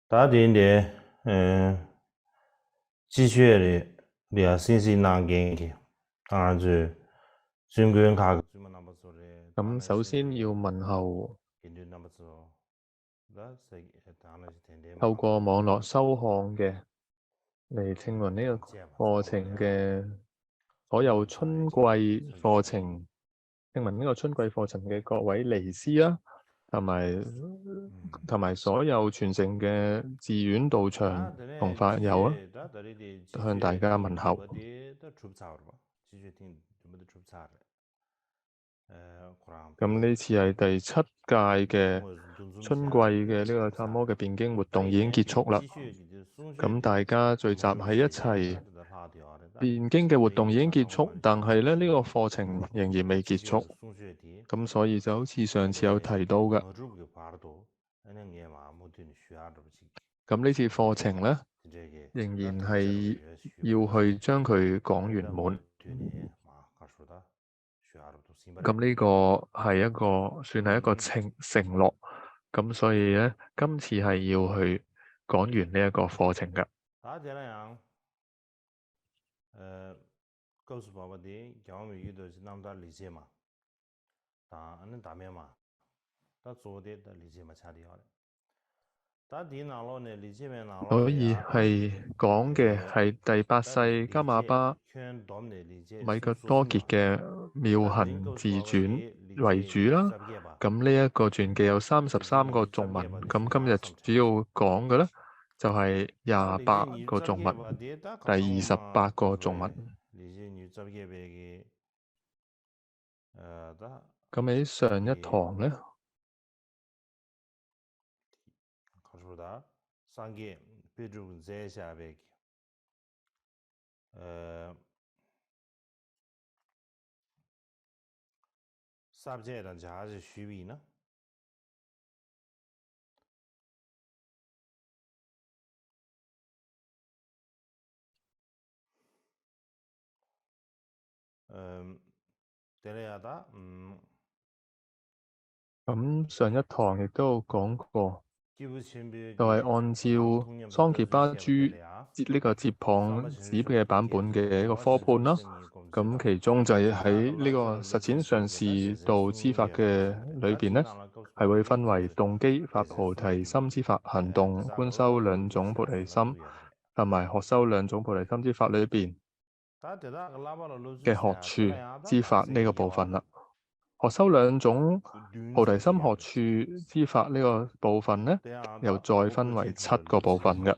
打點嘅繼續你先先難見嘅，當然就專quyền卡嘅。咁首先要問候透過網絡收看嘅嚟聽聞呢個課程嘅所有春季課程，聽聞呢個春季課程嘅各位尼師啊，同埋所有傳承嘅寺院道場同法友啊，向大家問候。咁呢次係第7屆嘅春季嘅呢個薩摩嘅辯經活動已經結束啦。咁大家聚集喺一齊，辯經嘅活動已經結束，但係咧呢個課程仍然未結束。咁所以就好似上次有提到嘅，咁呢次課程咧仍然係要去將佢講圓滿。咁呢個係一個算係一個承諾，咁所以咧今次係要去講完呢一個課程㗎。所以係講嘅係第8世迦瑪巴米格多傑嘅妙行自傳為主啦。咁呢一個傳記有33個頌文，咁今日主要講嘅咧就係28個頌文，第28個頌文。咁喺上一堂咧，咁上一堂亦都有講過，就係按照桑傑巴珠呢個接棒子嘅版本嘅一個科判啦。咁其中就係喺呢個實踐上士道之法嘅裏邊咧，係會分為動機發菩提心之法、行動觀修兩種菩提心，同埋學修兩種菩提心之法裏邊嘅學處之法呢個部分啦。學修兩種菩提心學處之法呢個部分呢，又再分為7個部分嘅。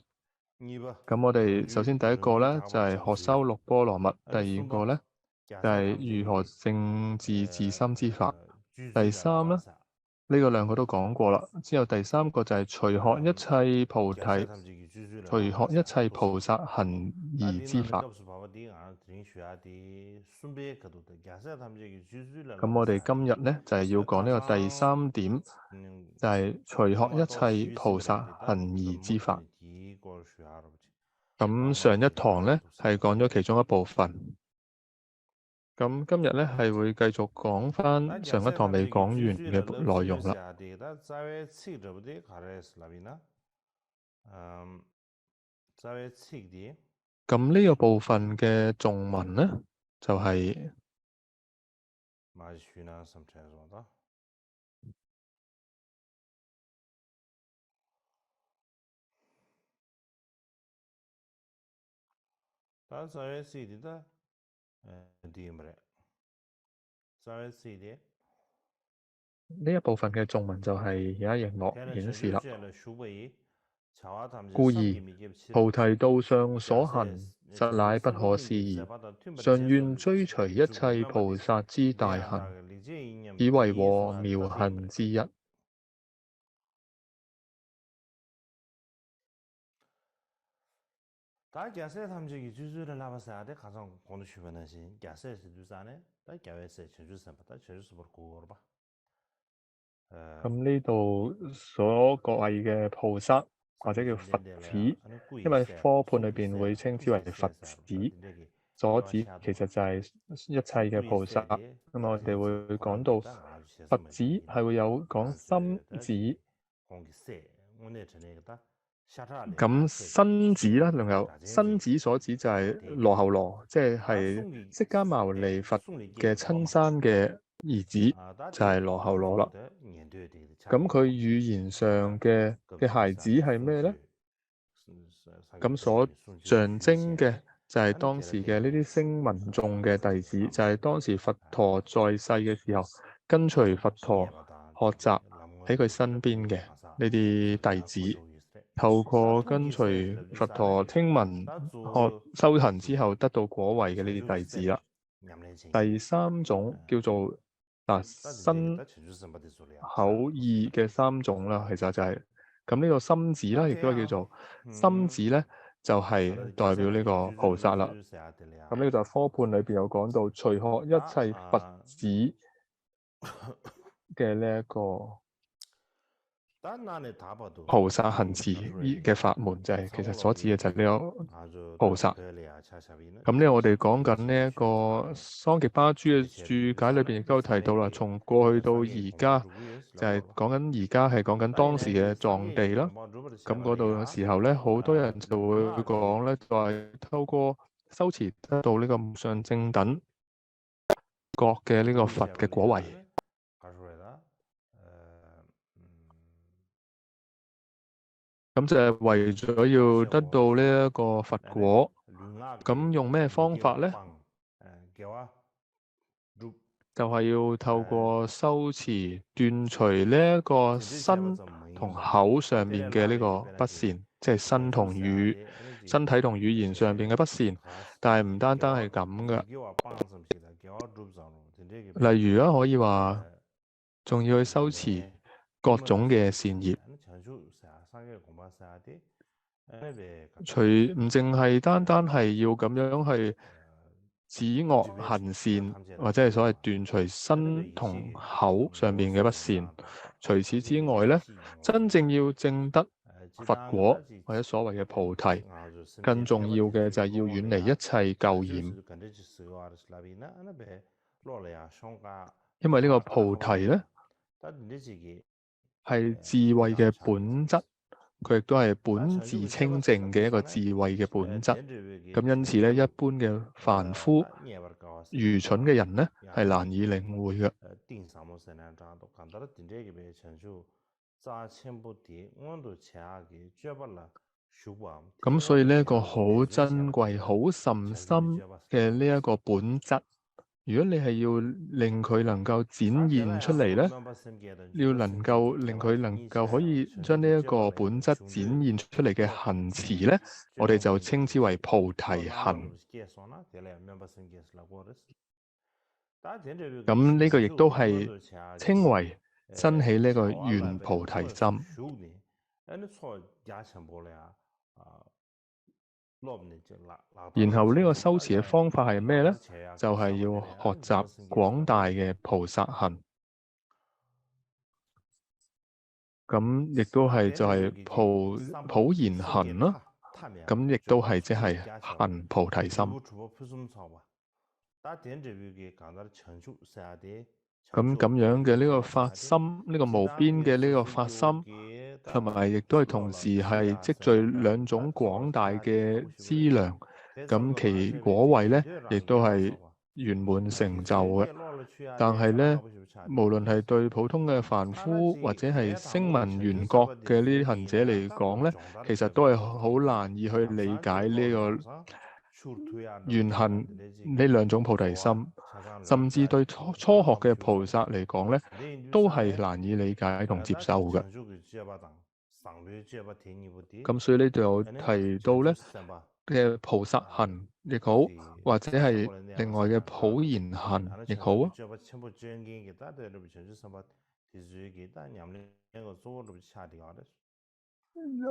咁我哋首先第一個呢，就係學修六波羅蜜，第二個呢，就係如何正治自心之法，第三呢，呢個兩個都講過啦。之後第3個就係隨學一切菩提，隨學一切菩薩行儀之法。咁我哋今日咧就係要講呢個第3點，就係隨學一切菩薩行儀之法。咁上一堂咧係講咗其中一部分，咁今日咧係會繼續講翻上一堂未講完嘅內容啦。咁呢個部分嘅頌文咧就係呢一部分嘅頌文就係而家熒幕顯示啦。故而菩提道上所行，實乃不可思議。常願追隨一切菩薩之大行，以為和妙行之一。咁呢度所各位嘅菩薩或者叫佛子，因為科判裏邊會稱之為佛子，所指其實就係一切嘅菩薩。咁我哋會講到佛子係會有講心子，咁申子啦，仲有申子所指就係羅睺羅，即係釋迦牟尼佛嘅親生嘅兒子，就係羅睺羅啦。咁佢語言上嘅孩子係咩咧？咁所象徵嘅就係當時嘅呢啲聲聞眾嘅弟子，就係當時佛陀在世嘅時候，跟隨佛陀學習喺佢身邊嘅呢啲弟子，透過跟隨佛陀聽聞修行之後得到果位嘅呢啲弟子啦。第三種叫做身口意嘅三種啦，其實就係咁呢個心子啦，亦都係叫做心子咧，就係代表呢個菩薩啦。咁呢個就係科判裏邊有講到，隨學一切佛子嘅呢一個菩薩行持嘅法門，就係其實所指嘅就係呢個菩薩。咁呢，我哋講緊呢一個桑傑巴珠嘅注解裏邊亦都有提到啦，從過去到而家就係講緊而家係講緊當時嘅藏地啦。咁嗰度嘅時候咧，好多人就會講咧，就係透過修持得到呢個無上正等覺嘅呢個佛嘅果位。咁就係為咗要得到呢一個佛果，咁用咩方法咧？就係要透過修持斷除呢一個身同口上面嘅呢個不善，即係身體同語言上邊嘅不善。但係唔單單係咁噶，例如啊，可以話仲要去修持各種嘅善業。唔淨係單單係要咁樣去止惡行善，或者係所謂斷除身同口上面嘅不善。除此之外咧，真正要證得佛果或者所謂嘅菩提，更重要嘅就係要遠離一切垢染。因為呢個菩提咧係智慧嘅本質。佢亦都係本自清淨嘅一個智慧嘅本質，咁因此咧，一般嘅凡夫、愚蠢嘅人咧，係難以領會嘅。咁所以呢一個好珍貴、好甚深嘅呢一個本質。如果你係要令佢能夠展現出嚟咧，要能夠令佢能夠可以將呢一個本質展現出嚟嘅行持咧，我哋就稱之為菩提行。咁呢個亦都係稱為生起呢個願菩提心。然後呢個修持嘅方法係咩咧？就係要學習廣大嘅菩薩行。咁亦都係就係普賢行啦。咁亦都係即係行菩提心。咁樣嘅呢個發心，呢個無邊嘅呢個發心，同埋亦都係同時係積聚兩種廣大嘅資糧。咁其果位咧，亦都係圓滿成就嘅。但係咧，無論係對普通嘅凡夫或者係聲聞緣覺嘅呢啲行者嚟講咧，其實都係好難以去理解呢個緣行呢兩種菩提心，甚至對初學嘅菩薩嚟講咧，都係難以理解同接受嘅。咁所以呢度有提到咧嘅菩薩行亦好，或者係另外嘅普賢行亦好啊。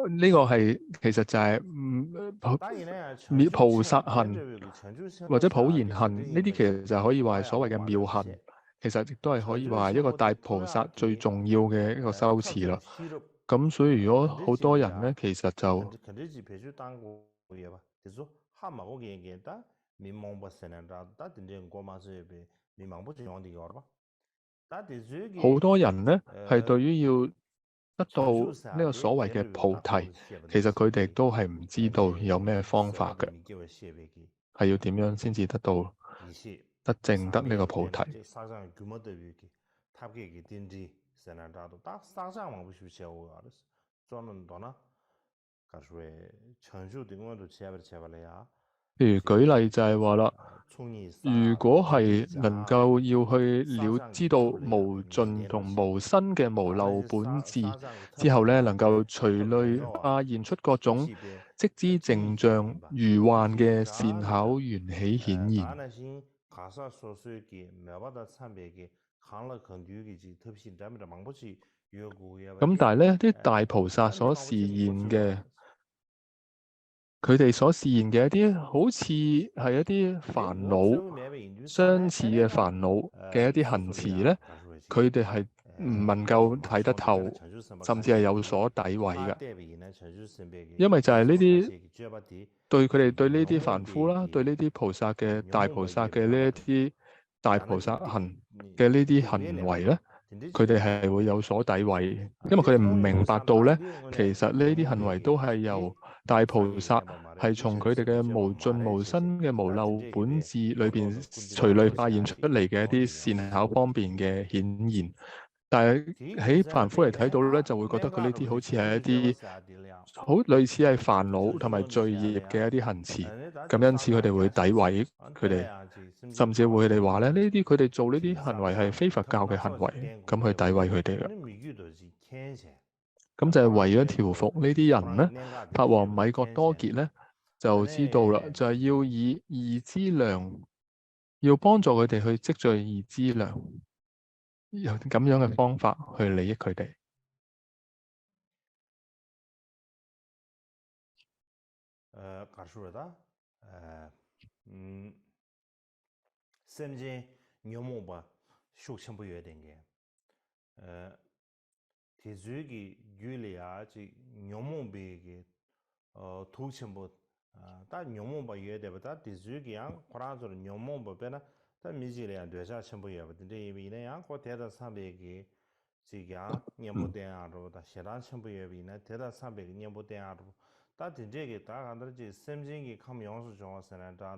呢個係其實就係菩薩行或者普賢行呢啲，其實就可以話係所謂嘅妙行。其實亦都係可以話係一個大菩薩最重要嘅一個修持啦。咁所以如果好多人咧，其實就好多人咧係對於要得到呢個所謂嘅菩提，其實佢哋都係唔知道有咩方法嘅，係要點樣先至得到得證得呢個菩提。譬如舉例就係話啦，如果係能夠要去知道無盡同無生嘅無漏本質之後咧，能夠隨類化現出各種即知淨像如幻嘅善巧緣起顯現。咁但係咧，啲大菩薩所示現嘅，佢哋所示現嘅一啲好似係一啲煩惱相似嘅煩惱嘅一啲行持咧，佢哋係唔能夠睇得透，甚至係有所詆毀嘅。因為就係呢啲對佢哋對呢啲凡夫啦，對呢啲菩薩嘅大菩薩嘅呢一啲大菩薩行嘅呢啲行為咧，佢哋係會有所詆毀，因為佢哋唔明白到咧，其實呢啲行為都係由大菩薩係從佢哋嘅無盡無生嘅無漏本質裏邊隨類化現出嚟嘅一啲善巧方便嘅顯現。但係喺凡夫嚟睇到咧，就會覺得佢呢啲好似係一啲好類似係煩惱同埋罪業嘅一啲行持，咁因此佢哋會詆毀佢哋，甚至會佢哋話咧，呢啲佢哋做呢啲行為係非佛教嘅行為，咁去詆毀佢哋嘅。咁就係為咗調伏呢啲人咧，法王米覺多傑咧就知道啦，就係要以義資糧，要幫助佢哋去積聚義資糧，用咁樣嘅方法去利益佢哋。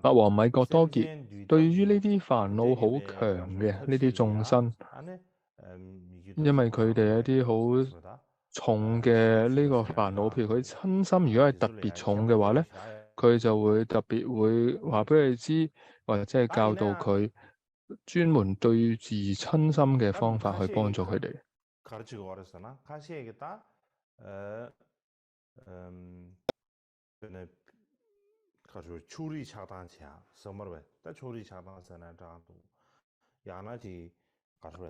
法王米覺多傑對於呢啲煩惱好強嘅呢啲眾生，因為佢哋一啲好重嘅呢個煩惱，譬如佢瞋心，如果係特別重嘅話咧，佢就會特別會話俾佢知，或者係教導佢專門對治瞋心嘅方法去幫助佢哋。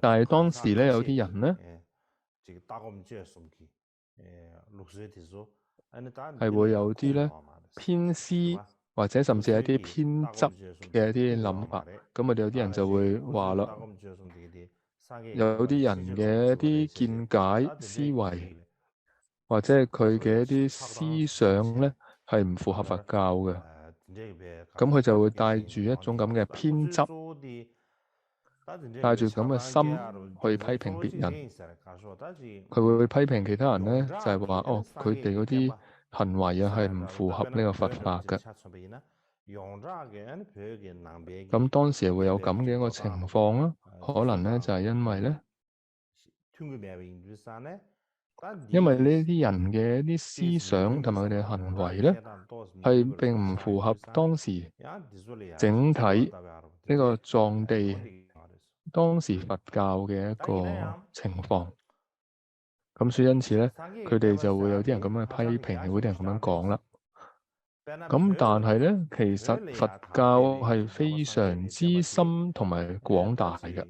但係當時咧，有啲人咧係會有啲咧偏私，或者甚至係一啲偏執嘅一啲諗法。咁我哋有啲人就會話啦，有啲人嘅一啲見解、思維，或者係佢嘅一啲思想咧，係唔符合佛教嘅。咁佢就會帶住一種咁嘅偏執，帶住咁嘅心去批評別人。佢會批評其他人咧，就係話哦，佢哋嗰啲行為啊係唔符合呢個佛法嘅。咁當時會有咁嘅一個情況啦，可能咧就係因為咧，因為呢啲人嘅一啲思想同埋佢哋嘅行為咧，係並唔符合當時整體呢個藏地當時佛教嘅一個情況。咁所以因此咧，佢哋就會有啲人咁樣批評，有啲人咁樣講啦。咁但係咧，其實佛教係非常之深同埋廣大嘅。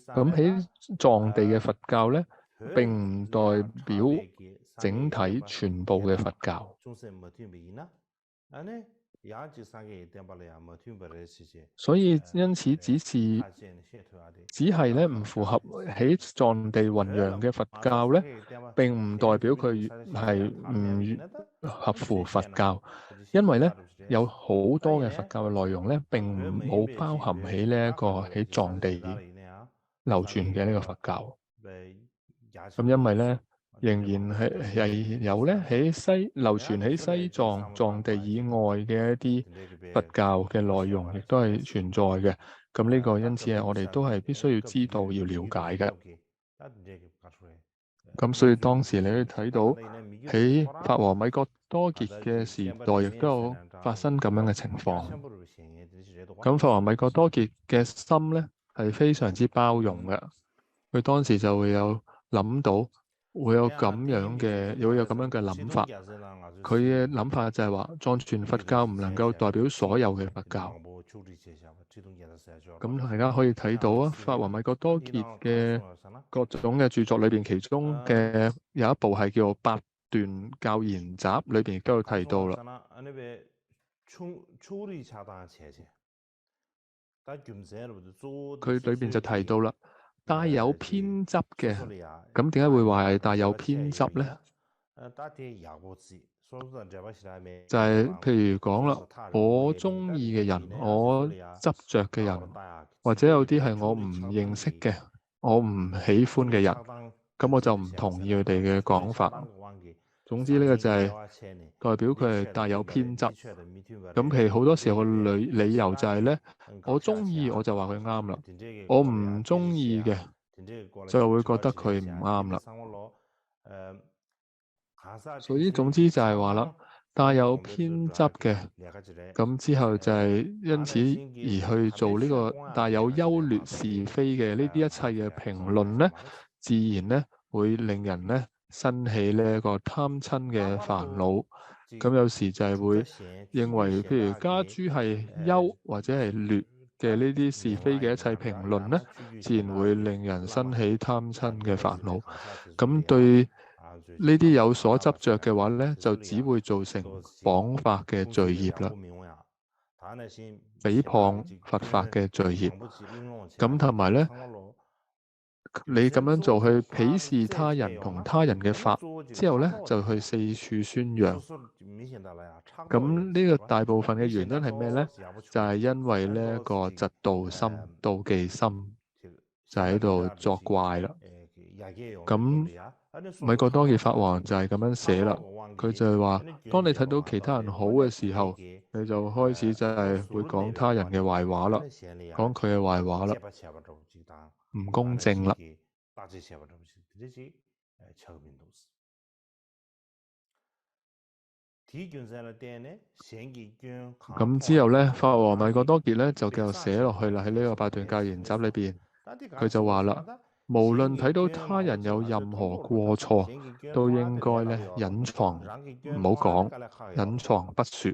咁喺藏地嘅佛教咧，並唔代表整體全部嘅佛教。所以因此只係咧唔符合喺藏地弘揚嘅佛教咧，並唔代表佢係唔合乎佛教，因為咧有好多嘅佛教嘅內容咧並冇包含喺呢一個喺藏地流傳嘅呢個佛教。咁因為咧仍然係有咧喺流傳喺西藏藏地以外嘅一啲佛教嘅內容，亦都係存在嘅。咁呢個因此係我哋都係必須要知道要了解嘅。咁所以當時你可以睇到喺法王米覺多傑嘅時代，亦都有發生咁樣嘅情況。咁法王米覺多傑嘅心咧係非常之包容嘅，佢當時就會有諗到會有咁樣嘅諗法。佢嘅諗法就係話藏傳佛教唔能夠代表所有嘅佛教。咁大家可以睇到啊，法王米覺多傑嘅各種嘅著作裏邊，其中嘅有一部係叫做《八段教研集》，裏邊亦都有提到啦。佢裏邊就提到啦，帶有偏執嘅，咁點解會話係帶有偏執咧？就係譬如講啦，我中意嘅人，我執着嘅人，或者有啲係我唔認識嘅，我唔喜歡嘅人，咁我就唔同意佢哋嘅講法。總之呢個就係代表佢係帶有偏執。咁其實好多時候個理由就係咧，我中意我就話佢啱啦，我唔中意嘅就會覺得佢唔啱啦。所以總之就係話啦，帶有偏執嘅，咁之後就係因此而去做呢個帶有優劣是非嘅呢啲一切嘅評論咧，自然咧會令人咧生起呢一個貪嗔嘅煩惱。咁有時就係會認為，譬如家豬係優或者係劣嘅呢啲是非嘅一切評論咧，自然會令人生起貪嗔嘅煩惱。咁對呢啲有所執着嘅話咧，就只會造成謗法嘅罪業啦，誹謗佛法嘅罪業。咁同埋咧，你咁樣做去鄙視他人同他人嘅法之後咧，就去四處宣揚。咁呢個大部分嘅原因係咩咧？就係因為呢一個嫉妒心、妒忌心就喺度作怪啦。咁米覺多傑法王就係咁樣寫啦，佢就係話，當你睇到其他人好嘅時候，你就開始就係會講他人嘅壞話啦，講佢嘅壞話啦，唔公正啦。咁之後咧，法王米覺多傑咧就繼續寫落去啦，喺呢個八段教研集裏邊，佢就話啦，無論睇到他人有任何過錯，都應該咧隱藏，唔好講，隱藏不說。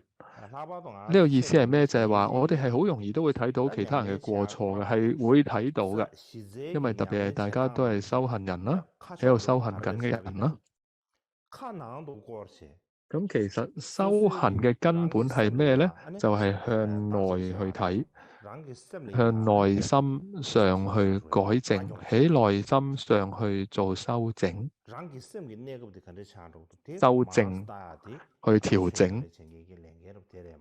呢個意思係咩？就係話我哋係好容易都會睇到其他人嘅過錯嘅，係會睇到嘅，因為特別係大家都係修行人啦，喺度修行緊嘅人啦。咁其實修行嘅根本係咩咧？就係向內去睇，向內心上去改正，喺內心上去做修整、修正、去調整，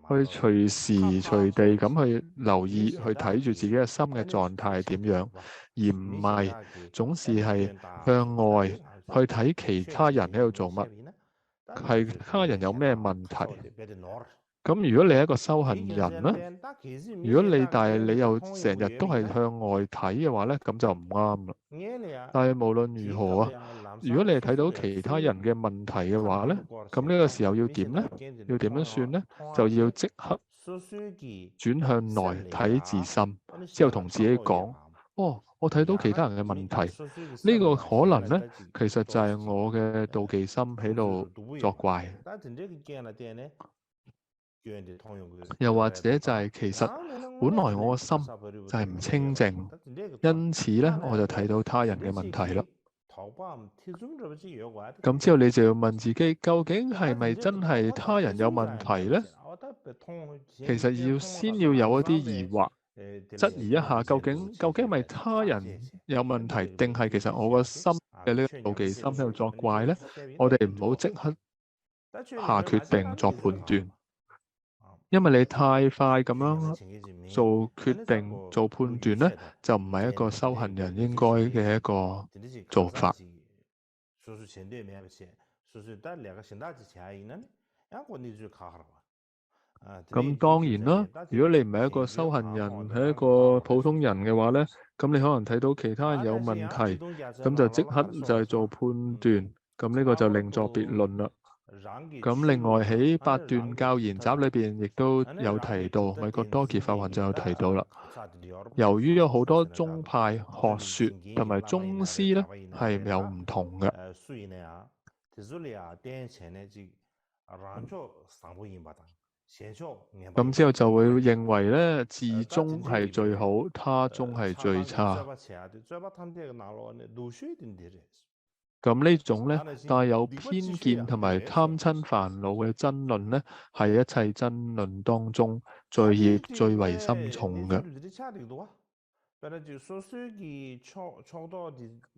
去隨時隨地咁去留意、去睇住自己嘅心嘅狀態係點樣，而唔係總是係向外去睇其他人喺度做乜。係他人有咩問題？咁如果你係一個修行人咧，如果但係你又成日都係向外睇嘅話咧，咁就唔啱啦。但係無論如何啊，如果你係睇到其他人嘅問題嘅話咧，咁呢個時候要點咧？要點樣算咧？就要即刻轉向內睇自心，之後同自己講：哦，我睇到其他人嘅問題，呢個可能咧，其實就係我嘅妒忌心喺度作怪。又或者就係其實本來我個心就係唔清淨，因此咧我就睇到他人嘅問題啦。咁之後你就要問自己，究竟係咪真係他人有問題咧？其實先要有一啲疑惑，質疑一下究竟係咪他人有問題，定係其實我個心嘅呢個妒忌心喺度作怪咧？我哋唔好即刻下決定作判斷，因為你太快咁樣做決定、做判斷咧，就唔係一個修行人應該嘅一個做法。咁當然啦，如果你唔係一個修行人，係一個普通人嘅話咧，咁你可能睇到其他人有問題，咁就即刻就係做判斷，咁呢個就另作別論啦。咁另外喺八段教研集裏邊亦都有提到，米覺多傑法雲就有提到啦。由於有好多宗派學說同埋宗師咧係有唔同嘅。咁之後就會認為咧，自宗係最好，他宗係最差。咁呢種咧帶有偏見同埋貪嗔煩惱嘅爭論咧，係一切爭論當中罪孽最為深重嘅。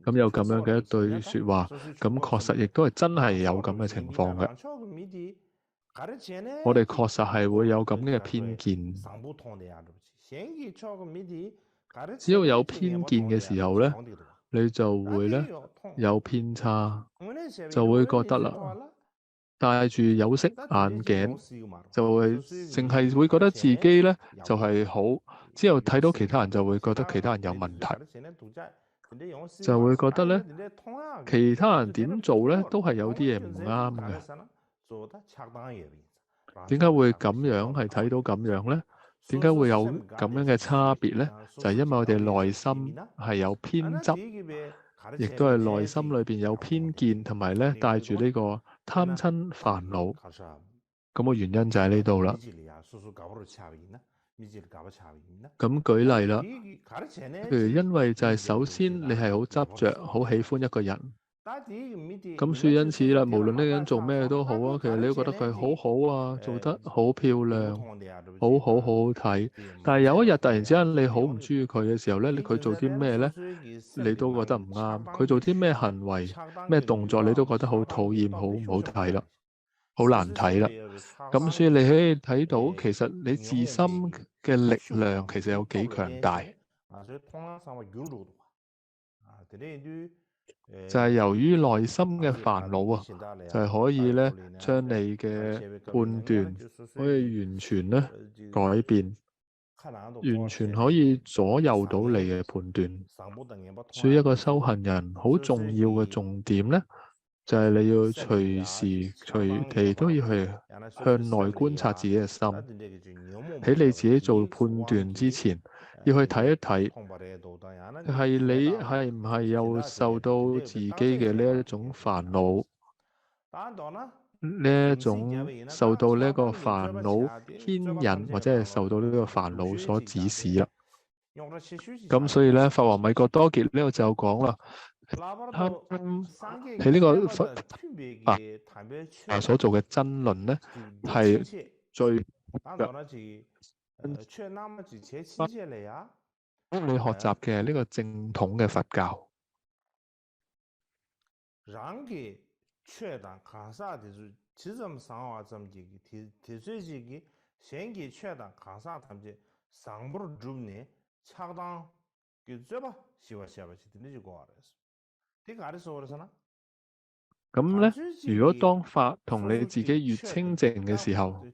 咁有咁樣嘅一對說話，咁確實亦都係真係有咁嘅情況嘅。我哋確實係會有咁嘅偏見。只要有偏見嘅時候咧，你就會咧有偏差，就會覺得啦，戴住有色眼鏡，就會淨係會覺得自己咧就係好，之後睇到其他人就會覺得其他人有問題，就會覺得咧其他人點做咧都係有啲嘢唔啱嘅。點解會咁樣係睇到咁樣咧？點解會有咁樣嘅差別咧？就係因為我哋內心係有偏執，亦都係內心裏邊有偏見，同埋咧帶住呢個貪嗔煩惱。咁個原因就喺呢度啦。咁舉例啦，譬如因為就係首先你係好執着，好喜歡一個人。咁所以因此啦，無論呢個人做咩都好啊，其實你都覺得佢好好啊，做得好漂亮，好好睇。但係有一日突然之間你好唔中意佢嘅時候咧，佢做啲咩咧，你都覺得唔啱。佢做啲咩行為、咩動作，你都覺得好討厭、好唔好睇啦，好難睇啦。咁所以你可以睇到，其實你自心嘅力量其實有幾強大。就係由於內心嘅煩惱啊，就係可以咧將你嘅判斷可以完全咧改變，完全可以左右到你嘅判斷。所以一個修行人好重要嘅重點咧，就係你要隨時隨地都要去向內觀察自己嘅心，喺你自己做判斷之前，要去睇一睇，係你係唔係又受到自己嘅呢一種煩惱，呢一種受到呢個煩惱牽引，或者係受到呢個煩惱所指使啦。咁所以咧，法王米覺多傑呢度就講啦，喺呢個所做嘅爭論咧，係最你學習嘅呢個正統嘅佛教。咁咧，如果當法同你自己越清淨嘅時候，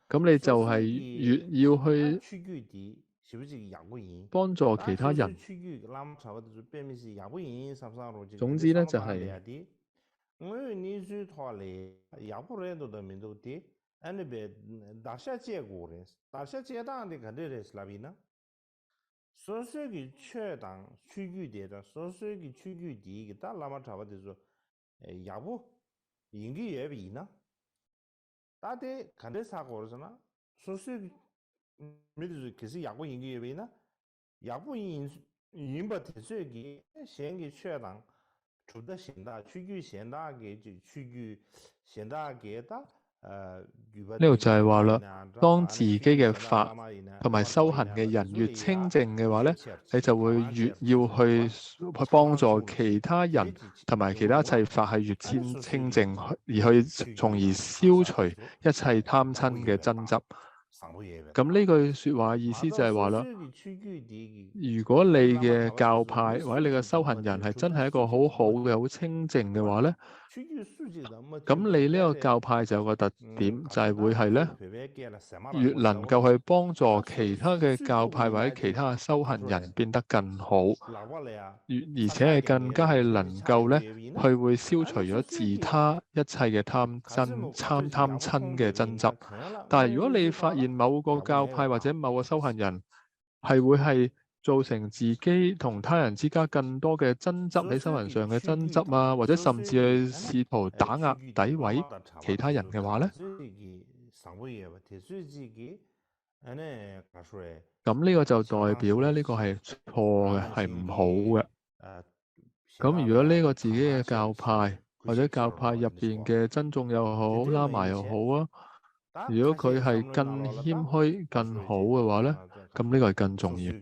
咁你就係越要去幫助其他人。總之咧就係呢度就係話啦，當自己嘅法同埋修行嘅人越清淨嘅話咧，你就會越要去幫助其他人同埋其他一切法係越清淨，而去從而消除一切貪嗔嘅爭執。咁呢句説話意思就係話啦，如果你嘅教派或者你嘅修行人係真係一個好好嘅、好清淨嘅話咧，咁你呢個教派就有個特點，就係會係咧，越能夠去幫助其他嘅教派或者其他嘅修行人變得更好，而且係更加係能夠咧，去會消除咗自他一切嘅貪嗔嘅爭執。但係如果你發現某個教派或者某個修行人係會係造成自己同他人之間更多嘅爭執，喺修行上嘅爭執啊，或者甚至係試圖打壓、詆毀其他人嘅話咧，咁呢個就代表咧，呢個係錯嘅，係唔好嘅。咁如果呢個自己嘅教派或者教派入邊嘅僧眾又好、喇嘛又好啊，如果佢係更謙虛、更好嘅話咧，咁呢個係更重要。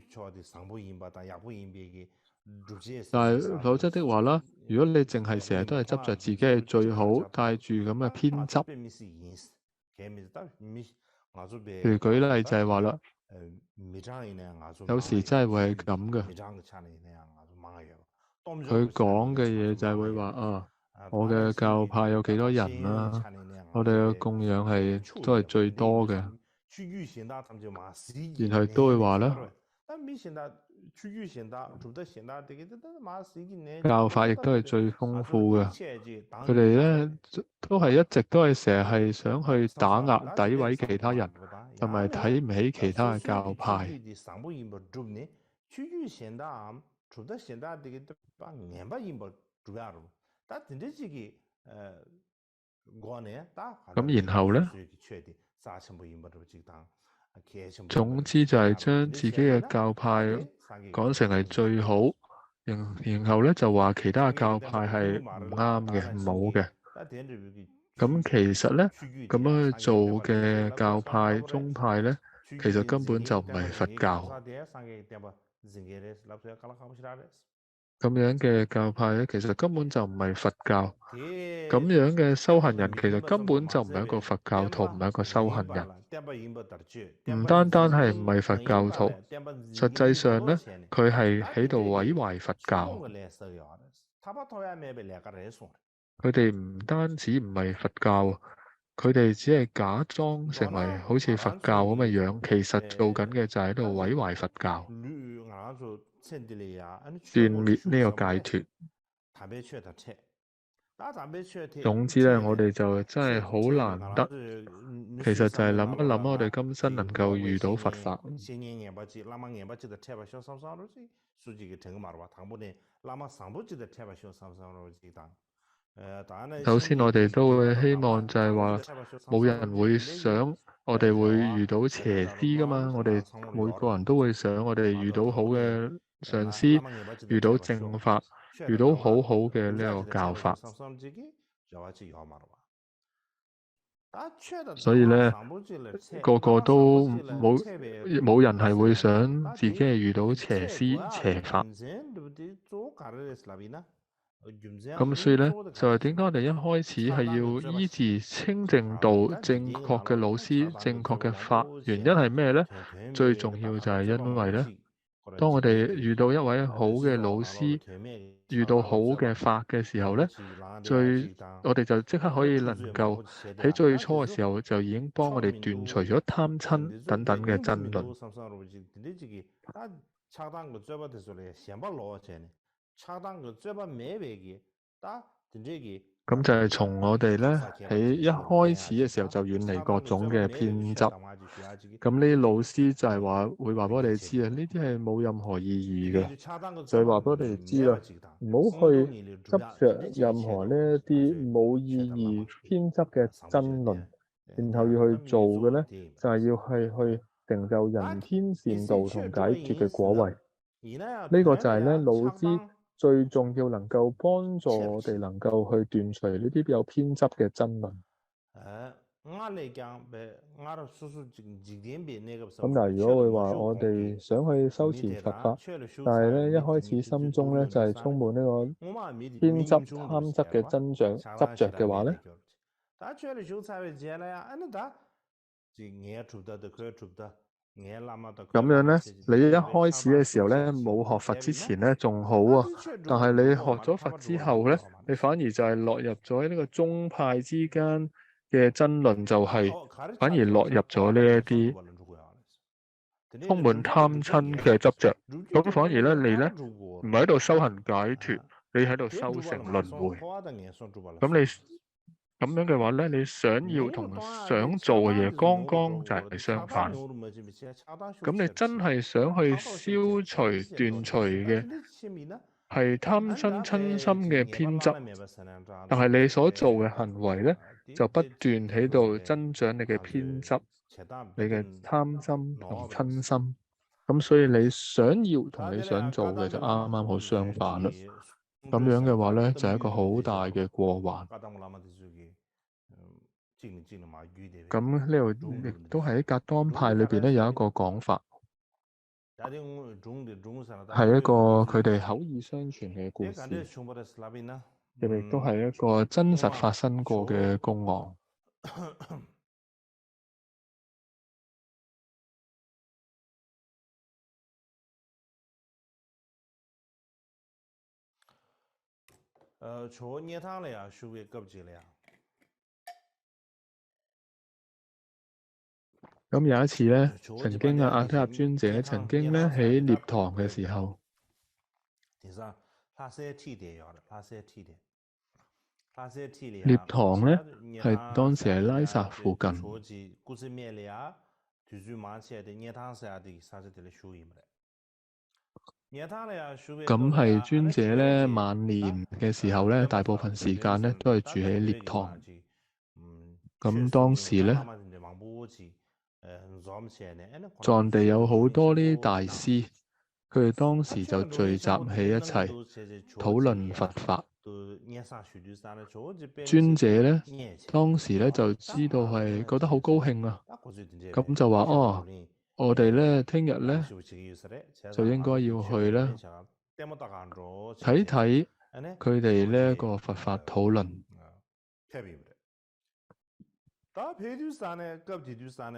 但係否則的話啦，如果你淨係成日都係執着自己係最好，帶住咁嘅偏執，譬如舉例就係話啦，有時真係會係咁嘅。佢講嘅嘢就係會話啊，我嘅教派有幾多人啦，我哋嘅供養都係最多嘅，然後都會話咧，教法亦都係最豐富嘅。佢哋咧都係一直都係成日係想去打壓、詆毀其他人，同埋睇唔起其他嘅教派。咁然後咧，總之就係將自己嘅教派講成係最好，然後咧就話其他嘅教派係唔啱嘅、唔好嘅。咁其實咧，咁樣去做嘅教派、宗派咧，其實根本就唔係佛教。咁樣嘅教派咧，其實根本就唔係佛教。咁樣嘅修行人，其實根本就唔係一個佛教徒，唔係一個修行人。唔單單係唔係佛教徒，實際上咧，佢係喺度毀壞佛教。佢哋唔單止唔係佛教，佢哋只係假裝成為好似佛教咁嘅樣，其實做緊嘅就係喺度毀壞佛教，斷滅呢個解脫。總之咧，我哋就真係好難得，其實就係諗一諗，我哋今生能夠遇到佛法。首先，我哋都會希望就係話，冇人會想我哋會遇到邪師噶嘛。我哋每個人都會想我哋遇到好嘅上司，遇到正法，遇到好好嘅呢個教法。所以咧，個個都冇人係會想自己係遇到邪師邪法。咁所以咧，就係點解我哋一開始係要依治清淨道正確嘅老師、正確嘅法？原因係咩咧？最重要就係因為咧，當我哋遇到一位好嘅老師，遇到好嘅法嘅時候咧，我哋就即刻可以能夠喺最初嘅時候就已經幫我哋斷除咗貪嗔等等嘅爭論。咁就係從我哋咧喺一開始嘅時候就遠離各種嘅偏執。咁呢啲老師就係會話俾我哋知啊，呢啲係冇任何意義嘅，就係話俾我哋知啦，唔好去執着任何呢一啲冇意義偏執嘅爭論，然後要去做嘅咧就係要去成就人天善道同解脫嘅果位。呢個就係咧老師最重要能夠幫助我哋能夠去斷除呢啲比較偏執嘅爭論。咁但係如果會話我哋想去修持佛法，但係咧一開始心中咧就係充滿呢個偏執貪執嘅執着嘅話咧，咁樣咧，你一開始嘅時候咧冇學佛之前咧仲好啊，但係你學咗佛之後咧，你反而就係落入咗呢個宗派之間嘅爭論，就係反而落入咗呢一啲充滿貪嗔嘅執着，咁反而咧你咧唔係喺度修行解脫，你喺度修成輪迴。咁你咁樣嘅話咧，你想要同想做嘅嘢剛剛就係相反。咁你真係想去消除斷除嘅係貪嗔瞋心嘅偏執，但係你所做嘅行為咧就不斷喺度增長你嘅偏執，你嘅貪心同瞋心。咁所以你想要同你想做嘅就啱啱好相反啦。咁樣嘅話咧，就係一個好大嘅過患。咁呢度亦都喺格當派裏邊咧有一個講法，係一個佢哋口耳相傳嘅故事，亦都係一個真實發生過嘅公案。咁有一次咧，曾經阿底峽尊者曾經咧喺涅堂嘅時候，涅堂咧係當時係拉薩附近。咁係尊者咧晚年嘅時候咧，大部分時間咧都係住喺涅堂。咁當時咧，藏地有好多呢啲大師，佢哋當時就聚集喺一齊討論佛法。尊者咧當時咧就知道係覺得好高興啊，咁就話哦，我哋咧聽日咧就應該要去咧睇睇佢哋呢一個佛法討論。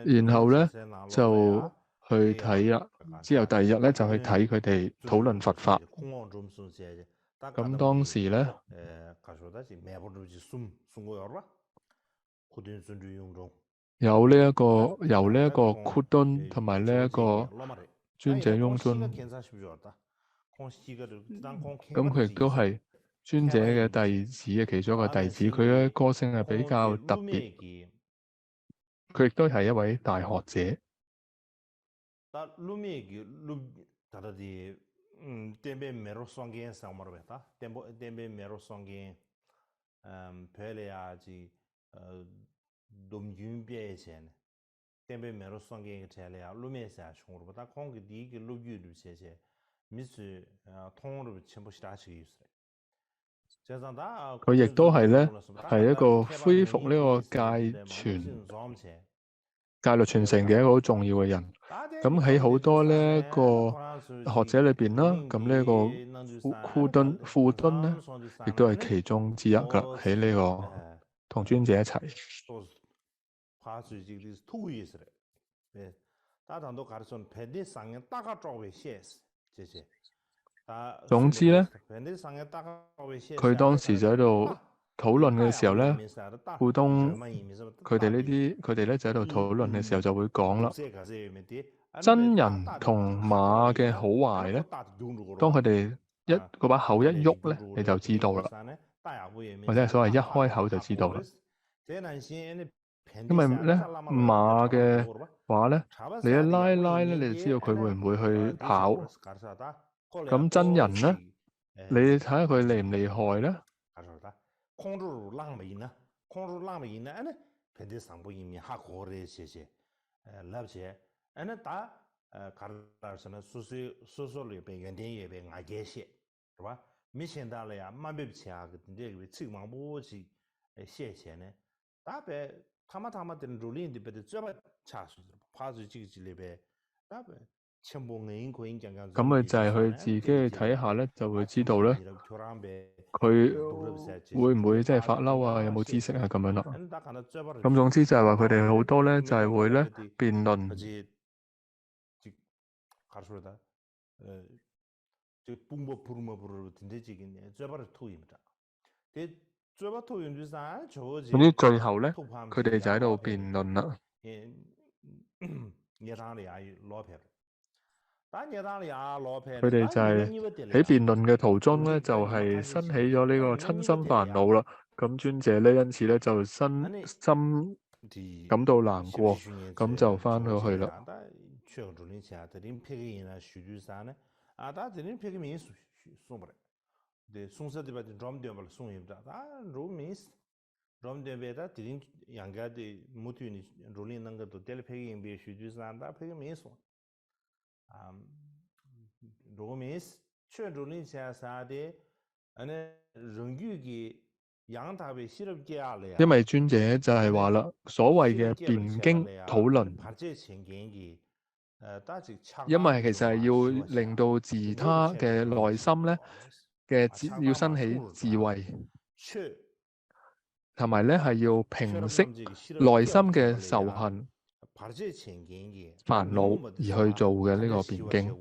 然後咧就去睇啦，之後第二日咧就去睇佢哋討論佛法。咁當時咧有呢一個由呢一個庫敦同埋呢一個尊者雍尊，咁佢亦都係尊者嘅弟子嘅其中一個弟子，佢嘅個性係比較特別，佢亦都係一位大學者。佢亦都係咧，係一個恢復呢個戒律傳承嘅一個好重要嘅人。咁喺好多呢一個學者裏邊啦，咁呢一個庫敦咧，亦都係其中之一噶，喺呢個同尊者一齊。總之咧，佢當時就喺度討論嘅時候咧，庫敦佢哋咧就喺度討論嘅時候就會講啦，真人同馬嘅好壞咧，當佢哋嗰把口一喐咧，你就知道啦，或者係所謂一開口就知道啦。因為咧馬嘅話咧，你一拉咧，你就知道佢會唔會去跑。咁真人咧，你睇下佢厲唔厲害咧？没想到了呀，蛮别钱个，这个这个忙不去谢钱呢，大概他们的路lin的别的嘴巴查出来，怕是这个里边，大概全部硬可以讲咁佢就係佢自己去睇下咧，就會知道咧，佢會唔會即係發嬲啊？有冇知識啊？咁樣啦。咁總之就係話佢哋好多咧，就係會咧辯論。就부르르 된대지긴 쨘바를 토입니다. 대 쨘바 토인도 산 저지. 總之最後咧，佢哋就喺度辯論啦。佢哋就係喺辯論嘅途中咧，就係生起咗呢個親心煩惱啦。咁尊者咧，因此咧就心感到難過，咁就翻咗去啦。네, 송사디바디 롬데발 송입니다. 로미스 롬데베다 디린 양가디 무투니 롤리는 것도 텔페기 비 슈주산다 페기 미소. 로미스 최 롤린 사사데 안에 릉규기 양답의 실업계 알래야. 因為尊者就係話啦，所謂嘅辯經討論，因為其實係要令到自他嘅內心咧要生起智慧，同埋咧係要平息內心嘅仇恨、煩惱而去做嘅呢個辯經。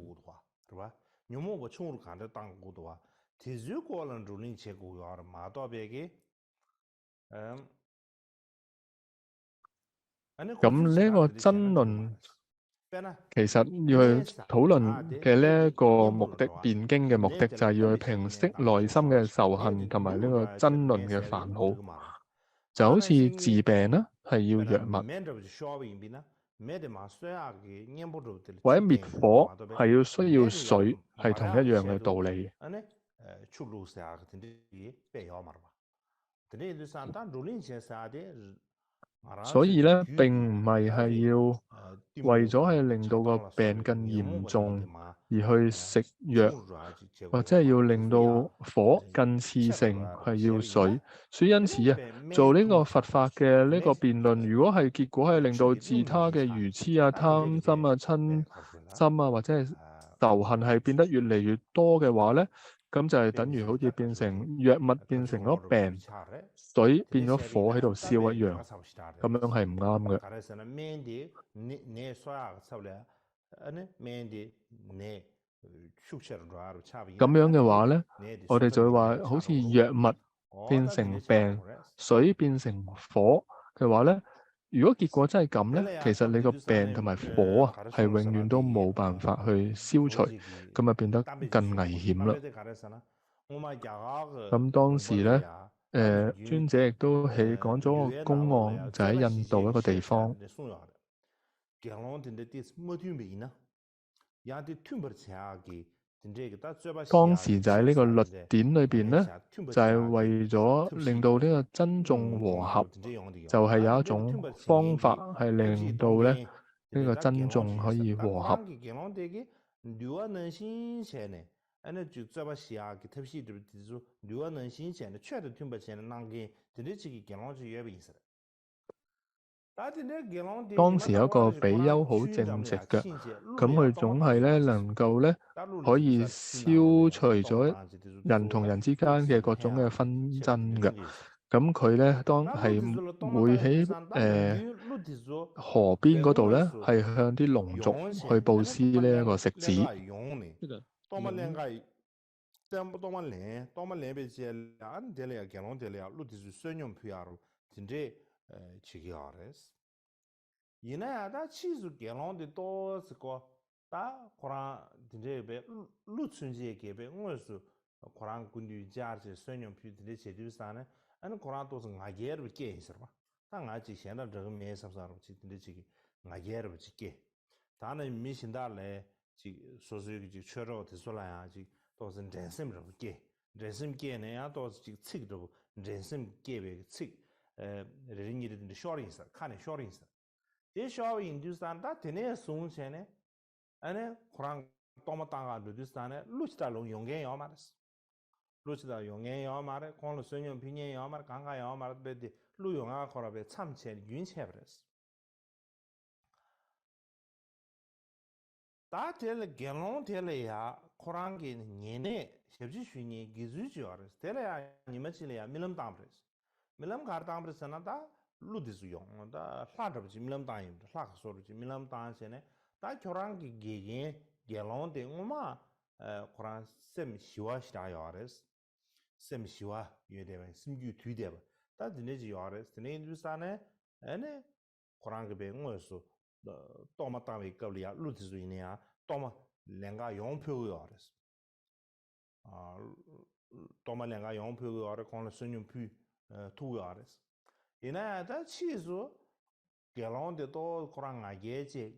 咁呢個爭論其實要去討論嘅呢一個目的，辯經嘅目的就係要去平息內心嘅仇恨同埋呢個爭論嘅煩惱，就好似治病啦，係要藥物，或者滅火係要需要水，係同一樣嘅道理。所以咧，並唔係要為咗係令到個病更嚴重而去食藥，或者係要令到火更熾盛，係要水。所以因此啊，做呢個佛法嘅呢個辯論，如果係結果係令到自他嘅愚痴啊、貪心啊、親心啊，或者係仇恨係變得越嚟越多嘅話咧，咁就係等於好似變成藥物變成咗病，水變咗火喺度燒一樣，咁樣係唔啱嘅。咁樣嘅話咧，我哋就會話好似藥物變成病，水變成火嘅話咧，如果結果真係咁咧，其實你個病同埋火啊係永遠都冇辦法去消除，咁啊變得更危險啦。咁當時咧，尊者亦都係講咗個公案，就喺印度一個地方。當時就喺呢個律典裏邊咧，就係為咗令到呢個僧眾和合，就係有一種方法係令到咧呢個僧眾可以和合。當時有一個比丘好正直嘅，咁佢總係咧能夠咧可以消除咗人同人之間嘅各種嘅紛爭嘅。咁佢咧當係會喺河邊嗰度咧係向啲農族去布施呢一個食子。이나야다 치수 개론데 또 스고 다 코란 din제베 루춘지에 개베 응어스 코란 군디 자르제 선용 피드레 제주산에 아니 코란 도스 나게르 게 있어 봐. 당아지 현다 저거 메sab사로 지din제지 나게르 지게. 다는 미신달래 지 소소기 지 쳐로 되솔라야 지 도스 렌심로 게. 렌심 게네야 도스 지 칙도 렌심 게베 칙 르링이르데 쇼링스 칸에 쇼링스 이 쇼 인두산다 테네 송체네 아니 쿠란 토마타가 두두산에 루치달롱 용게 요마스 루치다 용의 영어 말에 공로 선용 비년 영어 말 강가 영어 말 베디 루용아 거라베 참체 윤체브레스 다 텔레 갤론 텔레야 코랑게 니네 셰브지 슈니 기즈주어스 텔레야 니마치레야 밀럼 담브레스 밀럼 가르담브레스 나다 루디스 용다 사드브지 밀럼 담임 사크 소르지 밀럼 담세네 다 코랑게 게게 갤론 데 우마 코랑 셈 시와시다요레스 셈 시와 유데베 심규 뒤데베 다 드네지 요레스 드네 인두사네 에네 코랑게 베 응어스 또마 따위 겁리야 루티즈이네야 또마 랭가 용표요레스 아 또마 랭가 용표요레 콘레 선용표 투요레스 이나다 치즈 갤론데 또 코랑 아게게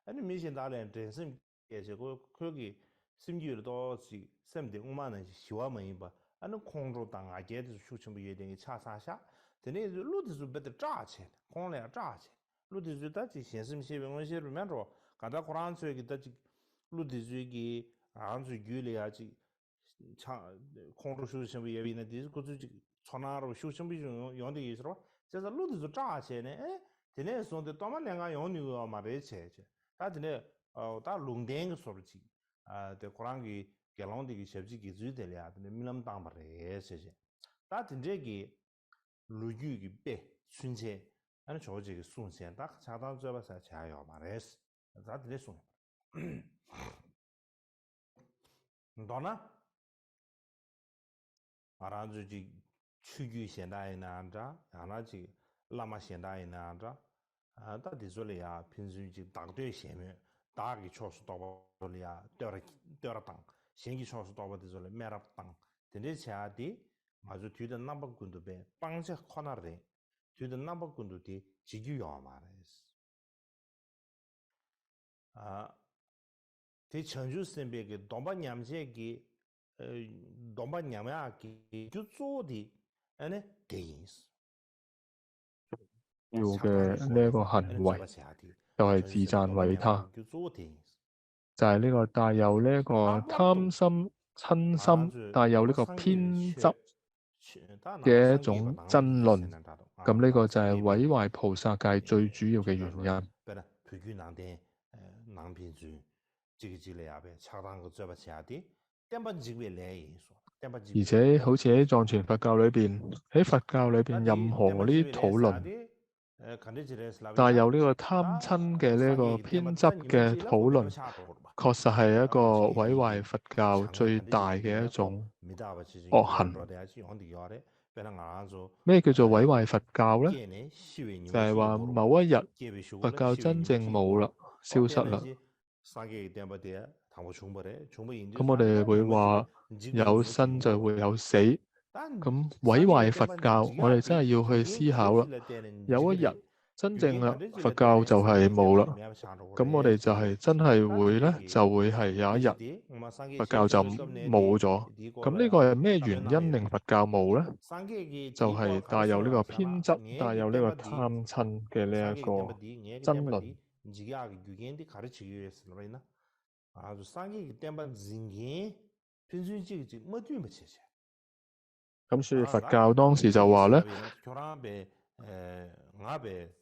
아니 미신다레 드심 예제고 거기 심규도 지 셈데 5만원 시와면 봐 아니 공로 당 아게도 수천부 예定차사샤 드네 루드즈 베드 짜체 공래 짜체 루드즈 다지 현심 시병원 시르면로 가다 코란스에기 다지 루드즈기 안주 규리야지 차 공로 수천부 예비는 디스 고주지 천하로 수천부 용데 있어 그래서 루드즈 짜체네 드네 손데 또만 내가 용뉴어 말해체 다 드네 다 롱댕 소리지 데 코랑기 갤론디기 셰브지기 주들이야 근데 밀람 담바레 세제 다 진짜기 루유기 베 순체 아니 저지기 순체 딱 자단 잡아서 자요 말했어 다 들에 손 너나 아라주지 추규 현代난자 아나지 라마 현代난자 다 디졸이야 핀주지 당대 셈에 다기 초수 도버리아 떠라당 신기 초수 도버디졸 메랍당 데네차디 마주 뒤的 넘버 군도베 빵제 코나레 뒤的 넘버 군도디 지규요 말레스 대 전주 선배게 동반냠제기 동반냠야기 규조디 아니 게인스 要嘅呢一個行為就係自讚毀他，就係呢個帶有呢一個貪心、親心，帶有呢個偏執嘅一種爭論。咁呢個就係毀壞菩薩戒最主要嘅原因。而且好似喺藏傳佛教裏邊，喺佛教裏邊任何呢啲討論，帶有呢個貪親嘅呢個偏執嘅討論，確實係一個毀壞佛教最大嘅一種惡行。咩叫做毀壞佛教呢？就係話某一日佛教真正冇啦，消失啦。咁我哋會話有生就會有死，咁毀壞佛教，我哋真係要去思考啦。有一日真正啦，佛教就係冇啦，咁我哋就係真係會咧，就會係有一日佛教就冇咗。咁呢個係咩原因令佛教冇咧？就係帶有呢個偏執，帶有呢個貪親嘅呢一個爭論。咁所以佛教當時就話咧，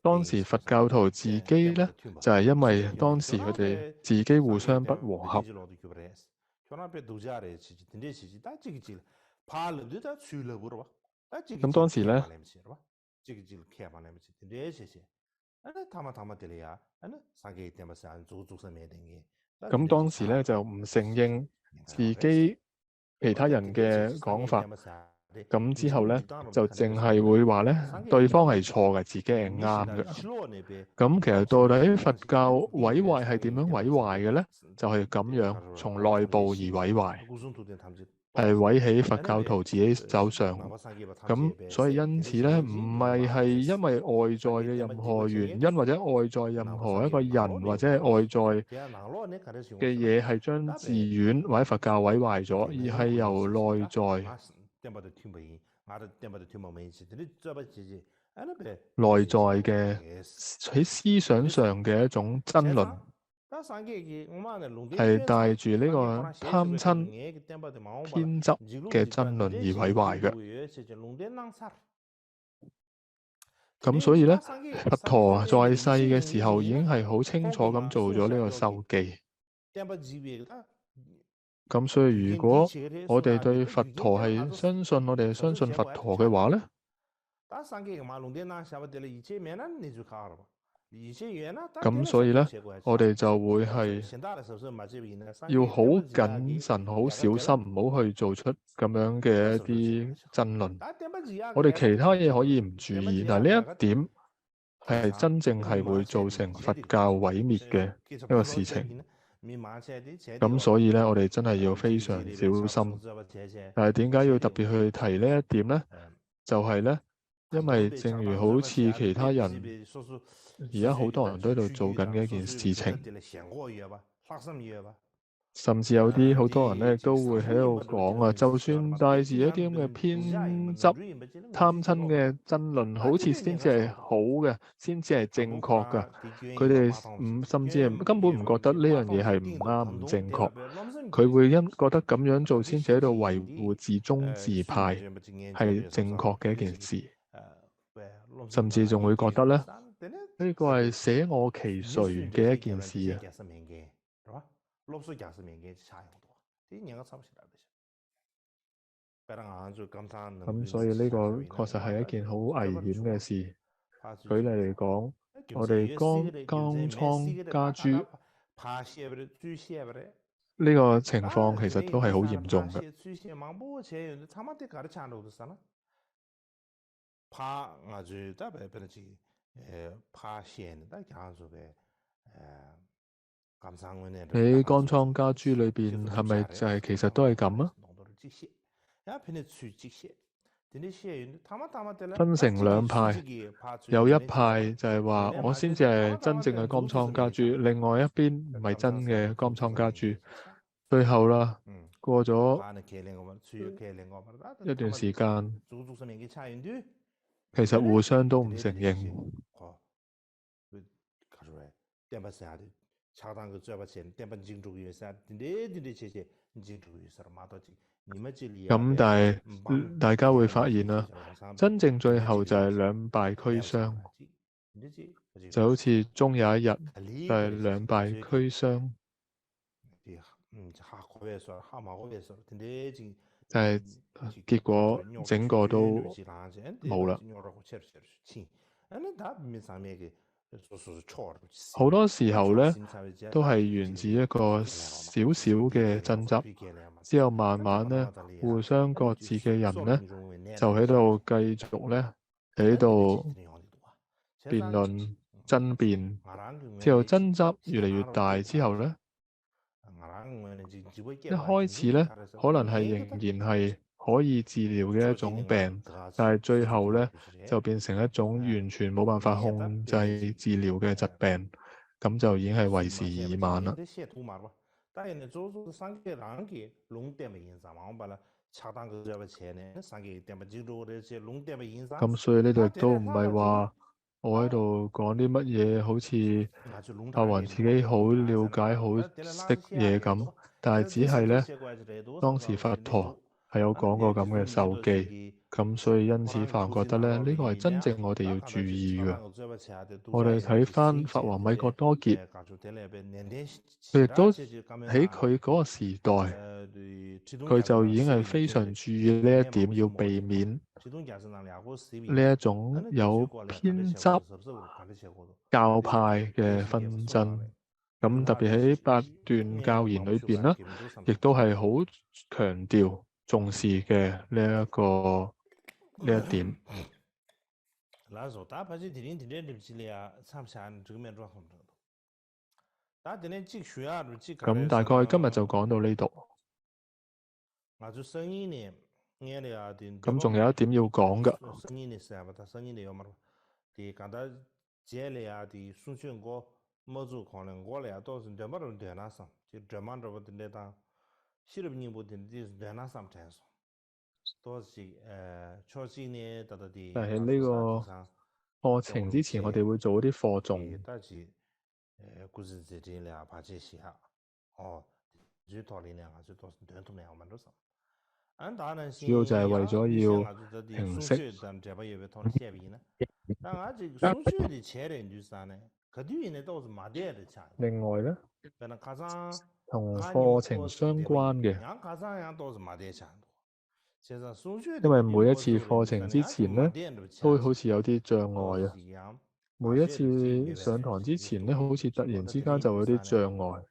當時佛教徒自己咧就係因為當時佢哋自己互相不和合。咁當時咧，咁當時咧就唔承認自己其他人嘅講法，咁之後咧就淨係會話咧對方係錯嘅，自己係啱嘅。咁其實到底佛教毀壞係點樣毀壞嘅咧？就係咁樣，從內部而毀壞，係毀喺佛教徒自己手上。咁所以因此咧，唔係因為外在嘅任何原因，或者外在任何一個人，或者係外在嘅嘢係將寺院或者佛教毀壞咗，而係由內在嘅喺思想上嘅一種爭論。係帶住呢個貪親偏執嘅爭論而毀壞嘅。咁所以咧，佛陀在世嘅時候已經係好清楚咁做咗呢個授記。咁所以如果我哋對佛陀係相信，我哋係相信佛陀嘅話咧，咁所以咧，我哋就會係要好謹慎、好小心，唔好去做出咁樣嘅一啲爭論。我哋其他嘢可以唔注意，但係呢一點係真正係會造成佛教毀滅嘅一個事情。咁所以咧，我哋真係要非常小心。但係點解要特別去提呢一點咧？就係咧，因為正如好似其他人而家好多人都喺度做緊嘅一件事情，甚至有啲好多人咧都會喺度講啊，就算帶住一啲咁嘅偏執、貪親嘅爭論，好似先至係好嘅，先至係正確㗎。佢哋甚至係根本唔覺得呢樣嘢係唔啱、唔正確。佢會覺得咁樣做先至喺度維護自宗自派係正確嘅一件事，甚至仲會覺得咧呢個係捨我其誰嘅一件事啊！咁所以呢個確實係一件好危險嘅事。舉例嚟講，我哋江倉家珠呢個情況其實都係好嚴重嘅。喺江倉家珠裏邊係咪就係其實都係咁啊？分成兩派，有一派就係話我先至係真正嘅江倉家珠，另外一邊唔係真嘅江倉家珠。最後啦，過咗一段時間，其實互相都唔承認。咁但係大家會發現啦，真正最後就係兩敗俱傷，就好似終有一日就係兩敗俱傷，就係結果整個都冇啦。好多時候咧，都係源自一個小小嘅爭執，之後慢慢咧，互相各自嘅人咧，就喺度繼續咧喺度辯論爭辯，之後爭執越嚟越大之後咧，一開始咧可能係仍然係可以治療嘅一種病，但係最後咧就變成一種完全冇辦法控制治療嘅疾病，咁就已經係為時已晚啦。咁所以呢度亦都唔係話我喺度講啲乜嘢，好似阿雲自己好了解、好識嘢咁，但係只係咧當時佛陀係有講過咁嘅授記，咁所以因此法覺得咧呢個係真正我哋要注意嘅。我哋睇翻法王米覺多傑，佢亦都喺佢嗰個時代，佢就已經係非常注意呢一點，要避免呢一種有偏執教派嘅紛爭。咁特別喺八段教言裏邊啦，亦都係好強調重視嘅呢一點。咁大概今日就講到呢度。咁仲有一點要講㗎。但係喺呢個課程之前，我哋會做一啲課誦。故事在这俩把这些下，就道理两个就都是短途两万多少。俺大人主要就係為咗要平息。但這邊有沒有討論寫邊呢？但俺這個數學的前人就是啥呢？佢對呢都是冇點的錢。另外咧，同課課程相關嘅，因為每一次課程之前咧，都會好似有啲障礙啊。每一次上堂之前咧，好似突然之間就有啲障礙，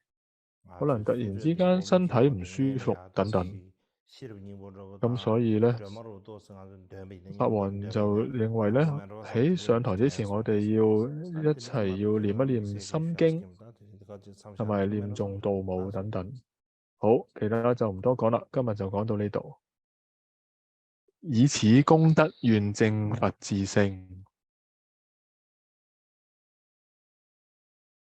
可能突然之間身體唔舒服等等。咁所以咧，法王就認為咧，喺上堂之前，我哋要一齊要念一念心經，同埋念誦道務等等。好，其他就唔多講啦，今日就講到呢度。以此功德願證佛自性。